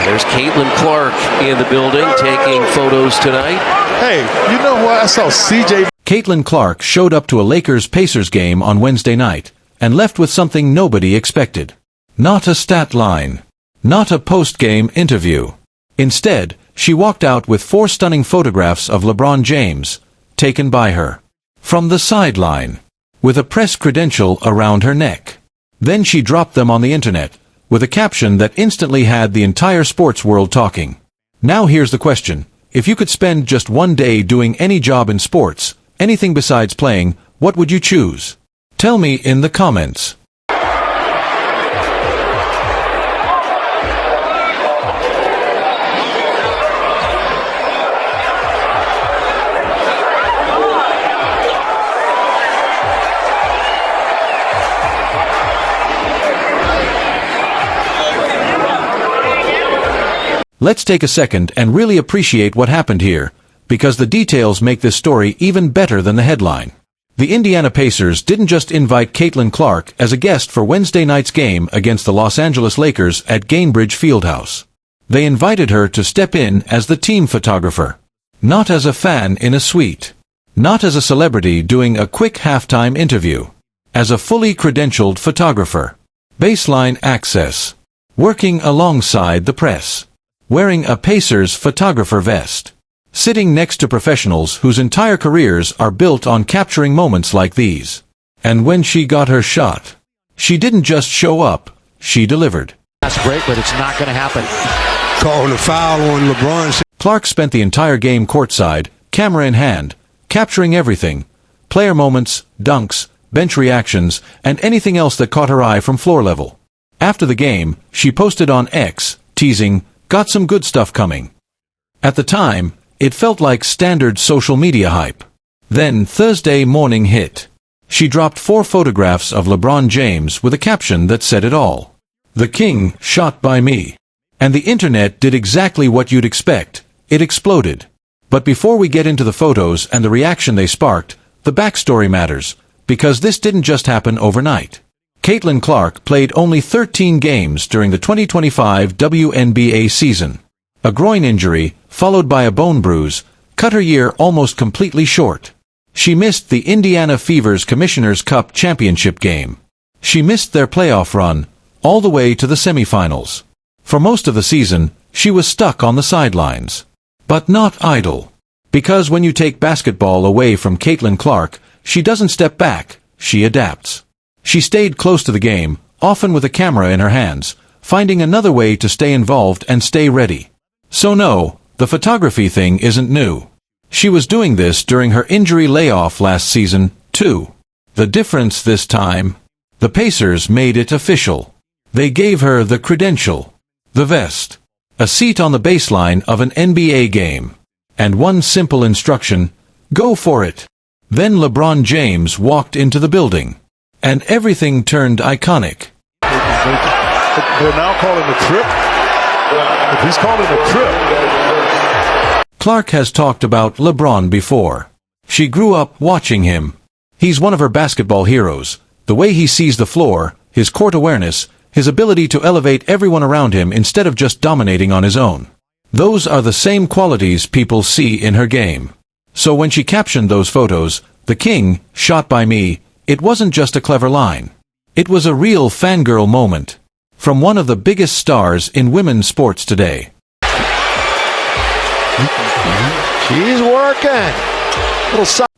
There's Caitlin Clark in the building taking photos tonight. Hey, you know what? I saw CJ. Caitlin Clark showed up to a Lakers-Pacers game on Wednesday night and left with something nobody expected. Not a stat line. Not a post-game interview. Instead, she walked out with 4 stunning photographs of LeBron James, taken by her. From the sideline. With a press credential around her neck. Then she dropped them on the internet, with a caption that instantly had the entire sports world talking. Now here's the question. If you could spend just one day doing any job in sports, anything besides playing, what would you choose? Tell me in the comments. Let's take a second and really appreciate what happened here, because the details make this story even better than the headline. The Indiana Pacers didn't just invite Caitlin Clark as a guest for Wednesday night's game against the Los Angeles Lakers at Gainbridge Fieldhouse. They invited her to step in as the team photographer. Not as a fan in a suite. Not as a celebrity doing a quick halftime interview. As a fully credentialed photographer. Baseline access. Working alongside the press. Wearing a Pacers photographer vest. Sitting next to professionals whose entire careers are built on capturing moments like these. And when she got her shot, she didn't just show up, she delivered. That's great, but it's not going to happen. Calling a foul on LeBron. Clark spent the entire game courtside, camera in hand, capturing everything. Player moments, dunks, bench reactions, and anything else that caught her eye from floor level. After the game, she posted on X, teasing, "Got some good stuff coming." At the time, it felt like standard social media hype. Then Thursday morning hit. She dropped 4 photographs of LeBron James with a caption that said it all. "The king shot by me." And the internet did exactly what you'd expect. It exploded. But before we get into the photos and the reaction they sparked, the backstory matters, because this didn't just happen overnight. Caitlin Clark played only 13 games during the 2025 WNBA season. A groin injury, followed by a bone bruise, cut her year almost completely short. She missed the Indiana Fever's Commissioner's Cup championship game. She missed their playoff run, all the way to the semifinals. For most of the season, she was stuck on the sidelines. But not idle. Because when you take basketball away from Caitlin Clark, she doesn't step back, she adapts. She stayed close to the game, often with a camera in her hands, finding another way to stay involved and stay ready. So no, the photography thing isn't new. She was doing this during her injury layoff last season, too. The difference this time? The Pacers made it official. They gave her the credential. The vest. A seat on the baseline of an NBA game. And one simple instruction: go for it. Then LeBron James walked into the building. And everything turned iconic. They're now calling a trip. If he's calling a trip. Clark has talked about LeBron before. She grew up watching him. He's one of her basketball heroes. The way he sees the floor, his court awareness, his ability to elevate everyone around him instead of just dominating on his own. Those are the same qualities people see in her game. So when she captioned those photos, "The king shot by me," it wasn't just a clever line. It was a real fangirl moment. From one of the biggest stars in women's sports today. She's working.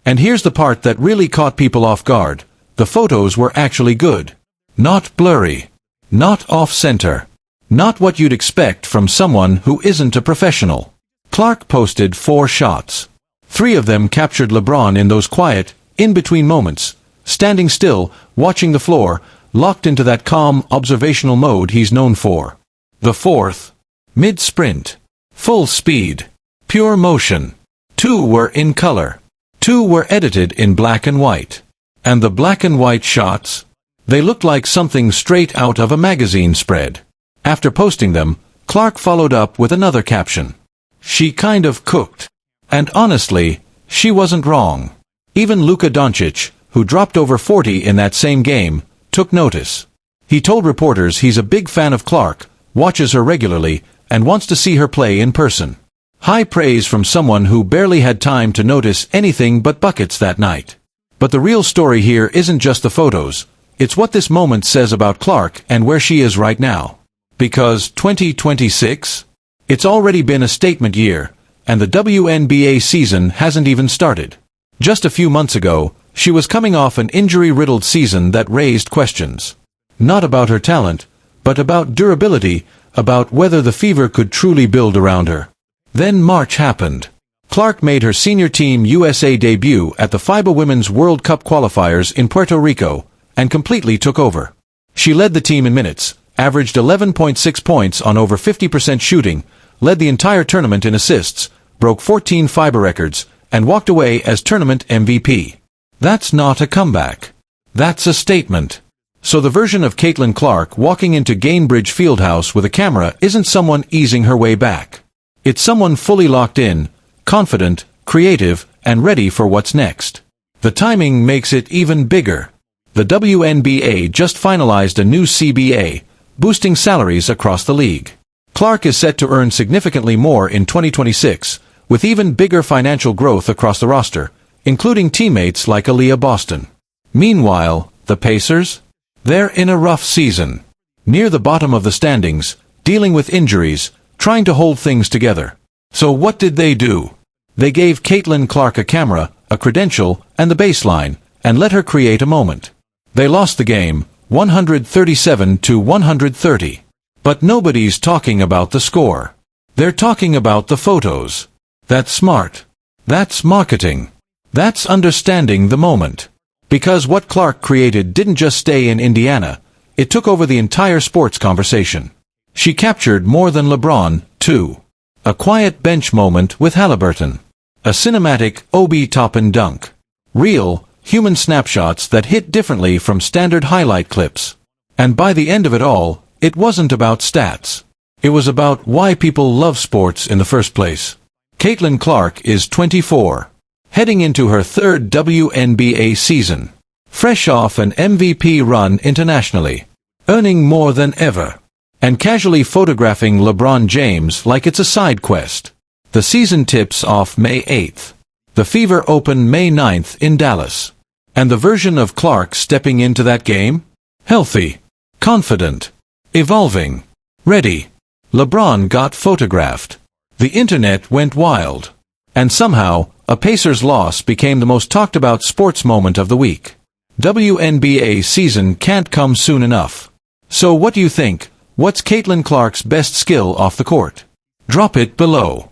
And here's the part that really caught people off guard. The photos were actually good. Not blurry. Not off-center. Not what you'd expect from someone who isn't a professional. Clark posted 4 shots. 3 of them captured LeBron in those quiet, in-between moments, standing still, watching the floor, locked into that calm, observational mode he's known for. The 4th, mid-sprint. Full speed. Pure motion. 2 were in color. 2 were edited in black and white. And the black and white shots? They looked like something straight out of a magazine spread. After posting them, Clark followed up with another caption. She kind of cooked. And honestly, she wasn't wrong. Even Luka Doncic, who dropped over 40 in that same game, took notice. He told reporters he's a big fan of Clark, watches her regularly, and wants to see her play in person. High praise from someone who barely had time to notice anything but buckets that night. But the real story here isn't just the photos, it's what this moment says about Clark and where she is right now. Because 2026? It's already been a statement year, and the WNBA season hasn't even started. Just a few months ago, she was coming off an injury-riddled season that raised questions. Not about her talent, but about durability, about whether the Fever could truly build around her. Then March happened. Clark made her senior team USA debut at the FIBA Women's World Cup qualifiers in Puerto Rico, and completely took over. She led the team in minutes, averaged 11.6 points on over 50% shooting, led the entire tournament in assists, broke 14 FIBA records, and walked away as tournament MVP. That's not a comeback. That's a statement. So the version of Caitlin Clark walking into Gainbridge Fieldhouse with a camera isn't someone easing her way back. It's someone fully locked in, confident, creative, and ready for what's next. The timing makes it even bigger. The WNBA just finalized a new CBA, boosting salaries across the league. Clark is set to earn significantly more in 2026, with even bigger financial growth across the roster, including teammates like Aaliyah Boston. Meanwhile, the Pacers? They're in a rough season. Near the bottom of the standings, dealing with injuries, trying to hold things together. So what did they do? They gave Caitlin Clark a camera, a credential, and the baseline, and let her create a moment. They lost the game, 137-130. But nobody's talking about the score. They're talking about the photos. That's smart. That's marketing. That's understanding the moment. Because what Clark created didn't just stay in Indiana, it took over the entire sports conversation. She captured more than LeBron, too. A quiet bench moment with Halliburton. A cinematic Obi Toppin dunk. Real, human snapshots that hit differently from standard highlight clips. And by the end of it all, it wasn't about stats. It was about why people love sports in the first place. Caitlin Clark is 24. Heading into her third WNBA season. Fresh off an MVP run internationally. Earning more than ever. And casually photographing LeBron James like it's a side quest. The season tips off May 8th. The Fever open May 9th in Dallas. And the version of Clark stepping into that game? Healthy. Confident. Evolving. Ready. LeBron got photographed. The internet went wild. And somehow, a Pacers loss became the most talked about sports moment of the week. WNBA season can't come soon enough. So what do you think? What's Caitlin Clark's best skill off the court? Drop it below.